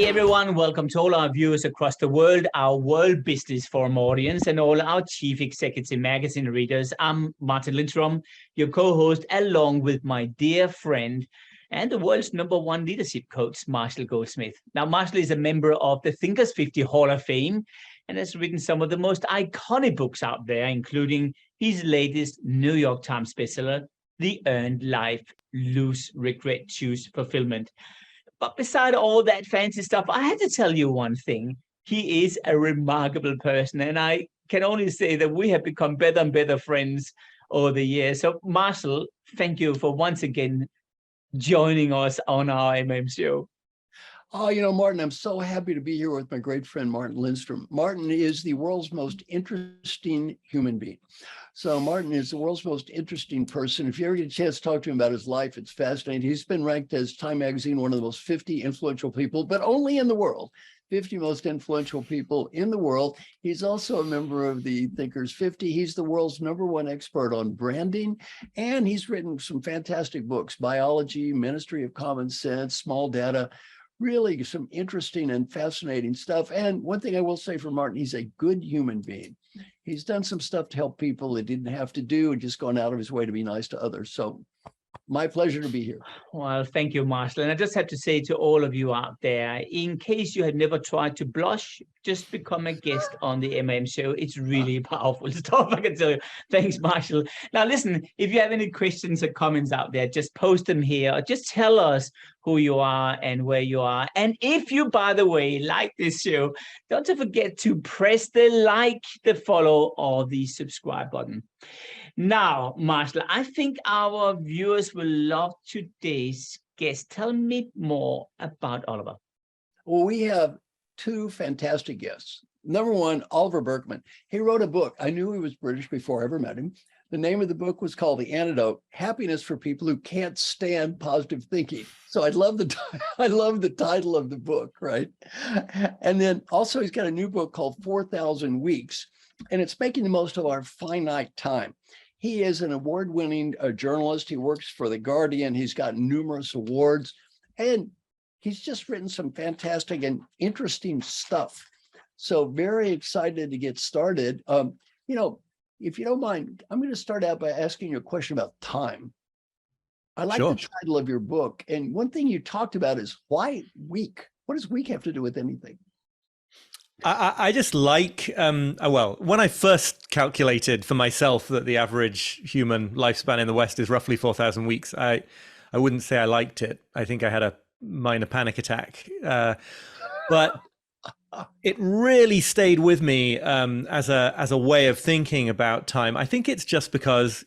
everyone, welcome to all our viewers across the world, our World Business Forum audience, and all our Chief Executive Magazine readers. I'm Martin Lindstrom, your co-host, along with my dear friend and the world's #1 leadership coach, Marshall Goldsmith. Now, Marshall is a member of the Thinkers 50 Hall of Fame and has written some of the most iconic books out there, including his latest New York Times bestseller, The Earned Life, Lose Regret, Choose Fulfillment. But beside all that fancy stuff, I had to tell you one thing. He is a remarkable person, and I can only say that we have become better and better friends over the years. So, Marshall, thank you for once again joining us on our M&M show. Oh, Martin, I'm so happy to be here with my great friend, Martin Lindstrom. Martin is the world's most interesting human being. So Martin is the world's most interesting person. If you ever get a chance to talk to him about his life, it's fascinating. He's been ranked as Time Magazine one of the most 50 influential people, but only in the world. 50 most influential people in the world. He's also a member of the Thinkers 50. He's the world's #1 expert on branding, and he's written some fantastic books, Biology, Ministry of Common Sense, Small Data, really some interesting and fascinating stuff. And one thing I will say for Martin, he's a good human being. He's done some stuff to help people that didn't have to do and just gone out of his way to be nice to others. So my pleasure to be here. Well, thank you, Marshall. And I just have to say to all of you out there, in case you had never tried to blush, just become a guest on the M&M show. It's really powerful stuff, I can tell you. Thanks, Marshall. Now, listen, if you have any questions or comments out there, just post them here. Or just tell us who you are and where you are. And if you, by the way, like this show, don't forget to press the like, the follow, or the subscribe button. Now, Marshall, I think our viewers will love today's guest. Tell me more about Oliver. Well, we have two fantastic guests. #1, Oliver Burkeman. He wrote a book. I knew he was British before I ever met him. The name of the book was called The Antidote: Happiness for People Who Can't Stand Positive Thinking. So I love the title of the book, right? And then also he's got a new book called 4,000 Weeks, and it's making the most of our finite time. He is an award-winning journalist. He works for The Guardian. He's got numerous awards, and he's just written some fantastic and interesting stuff. So very excited to get started. If you don't mind, I'm going to start out by asking you a question about time. I like the title of your book. And one thing you talked about is why week? What does week have to do with anything? I just like, well, when I first calculated for myself that the average human lifespan in the West is roughly 4,000 weeks, I wouldn't say I liked it. I think I had a minor panic attack. But it really stayed with me as a way of thinking about time. I think it's just because,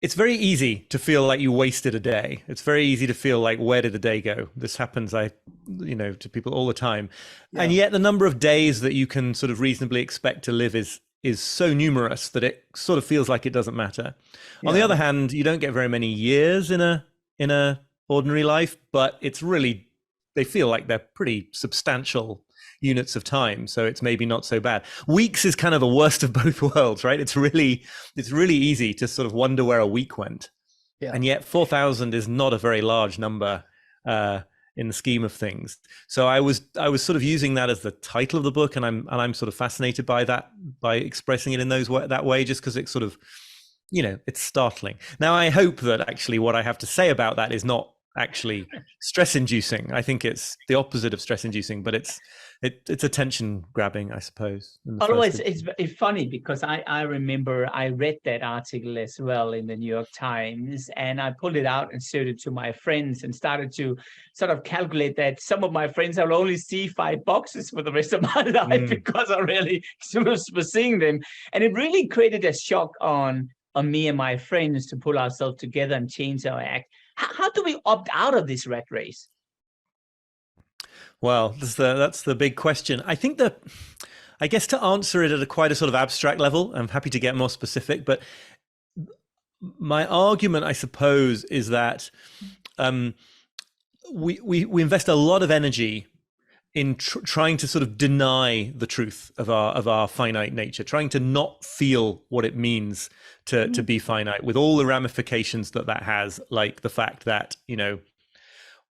it's very easy to feel like you wasted a day. It's very easy to feel like, where did the day go? This happens, to people all the time. Yeah. And yet the number of days that you can sort of reasonably expect to live is so numerous that it sort of feels like it doesn't matter. Yeah. On the other hand, you don't get very many years in a ordinary life, but they feel like they're pretty substantial units of time, so it's maybe not so bad. Weeks is kind of the worst of both worlds, right? It's really easy to sort of wonder where a week went. Yeah. And yet 4,000 is not a very large number in the scheme of things. So I was sort of using that as the title of the book, and I'm sort of fascinated by that, by expressing it in that way, just because it's sort of, it's startling. Now I hope that actually what I have to say about that is not actually stress-inducing. I think it's the opposite of stress-inducing, but it's attention grabbing, I suppose. Otherwise, it's funny because I remember I read that article as well in the New York Times, and I pulled it out and showed it to my friends and started to sort of calculate that some of my friends will only see 5 boxes for the rest of my life because I really was seeing them. And it really created a shock on me and my friends to pull ourselves together and change our act. How do we opt out of this rat race? Well, that's the big question. I think I guess to answer it at quite a sort of abstract level, I'm happy to get more specific, but my argument, I suppose, is that we invest a lot of energy in trying to sort of deny the truth of our finite nature, trying to not feel what it means to be finite, with all the ramifications that has, like the fact that,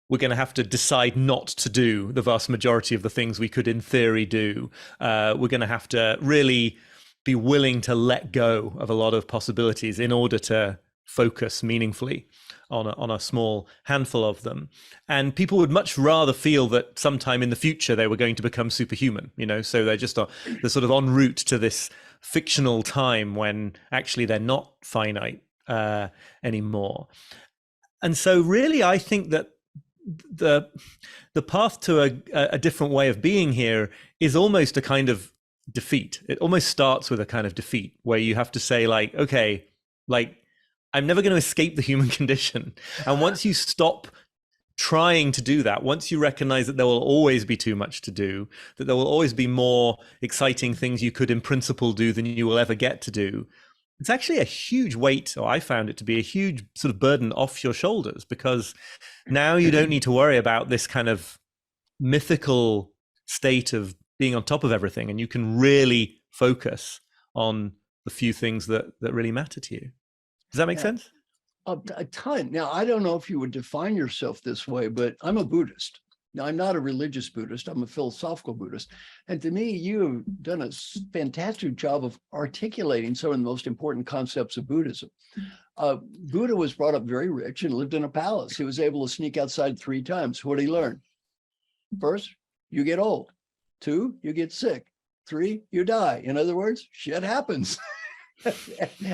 we're going to have to decide not to do the vast majority of the things we could in theory do. We're going to have to really be willing to let go of a lot of possibilities in order to focus meaningfully on a small handful of them. And people would much rather feel that sometime in the future they were going to become superhuman, so they're sort of en route to this fictional time when actually they're not finite anymore. And so really, I think that the path to a different way of being here is almost a kind of defeat. It almost starts with a kind of defeat where you have to say, like, okay, like, I'm never going to escape the human condition. And once you stop trying to do that, once you recognize that there will always be too much to do, that there will always be more exciting things you could in principle do than you will ever get to do, it's actually a huge weight, or I found it to be a huge sort of burden off your shoulders, because now you don't need to worry about this kind of mythical state of being on top of everything, and you can really focus on the few things that really matter to you. Does that make sense? A ton. Now, I don't know if you would define yourself this way, but I'm a Buddhist. Now, I'm not a religious Buddhist. I'm a philosophical Buddhist. And to me, you've done a fantastic job of articulating some of the most important concepts of Buddhism. Buddha was brought up very rich and lived in a palace. He was able to sneak outside 3 times. What did he learn? First, you get old. 2, you get sick. 3, you die. In other words, shit happens.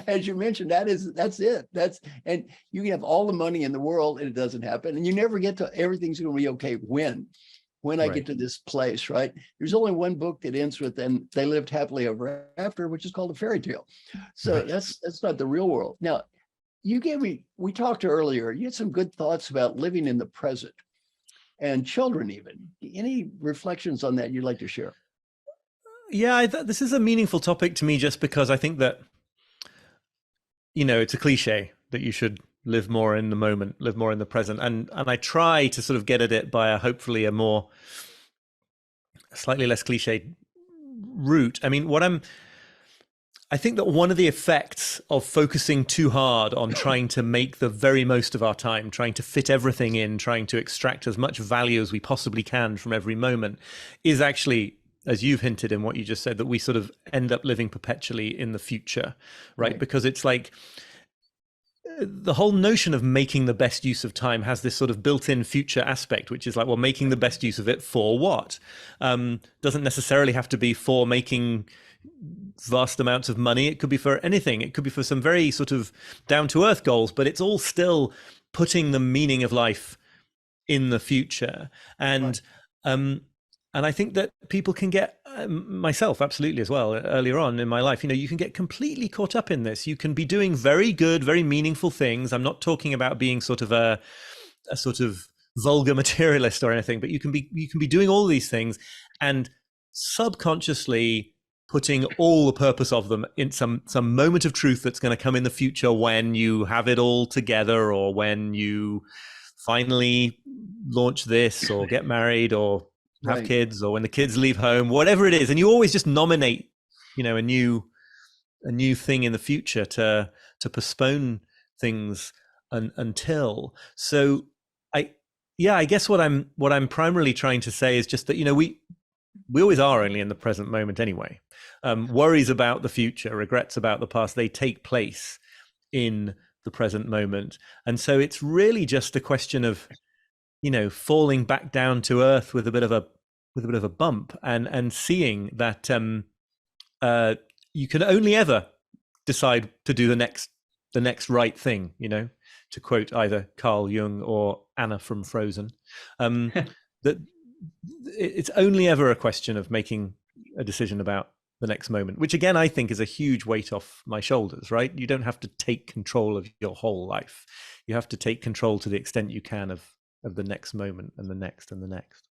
As you mentioned, that's it. And you can have all the money in the world and it doesn't happen. And you never get to everything's going to be okay when I get to this place, right? There's only one book that ends with, and they lived happily ever after, which is called a fairy tale. So that's not the real world. Now, we talked earlier, you had some good thoughts about living in the present and children even. Any reflections on that you'd like to share? Yeah, this is a meaningful topic to me just because I think that, it's a cliche that you should live more in the moment, live more in the present. And I try to sort of get at it by hopefully a slightly less cliched route. I mean, I think that one of the effects of focusing too hard on trying to make the very most of our time, trying to fit everything in, trying to extract as much value as we possibly can from every moment is actually, as you've hinted in what you just said, that we sort of end up living perpetually in the future, right? Because it's like the whole notion of making the best use of time has this sort of built-in future aspect, which is like, well, making the best use of it for what? Doesn't necessarily have to be for making vast amounts of money. It could be for anything. It could be for some very sort of down-to-earth goals, but it's all still putting the meaning of life in the future. And I think that people can get, myself absolutely as well, earlier on in my life, you can get completely caught up in this. You can be doing very good, very meaningful things. I'm not talking about being sort of a sort of vulgar materialist or anything, but you can be doing all these things and subconsciously putting all the purpose of them in some moment of truth that's going to come in the future when you have it all together, or when you finally launch this or get married or have kids, or when the kids leave home, whatever it is. And you always just nominate, a new thing in the future to postpone things until. So I guess what I'm primarily trying to say is just that, we always are only in the present moment anyway. Worries about the future, regrets about the past, they take place in the present moment. And so it's really just a question of, falling back down to earth with a bit of a bump, and seeing that you can only ever decide to do the next right thing, to quote either Carl Jung or Anna from Frozen, that it's only ever a question of making a decision about the next moment, which again, I think is a huge weight off my shoulders, right? You don't have to take control of your whole life. You have to take control to the extent you can of the next moment and the next and the next.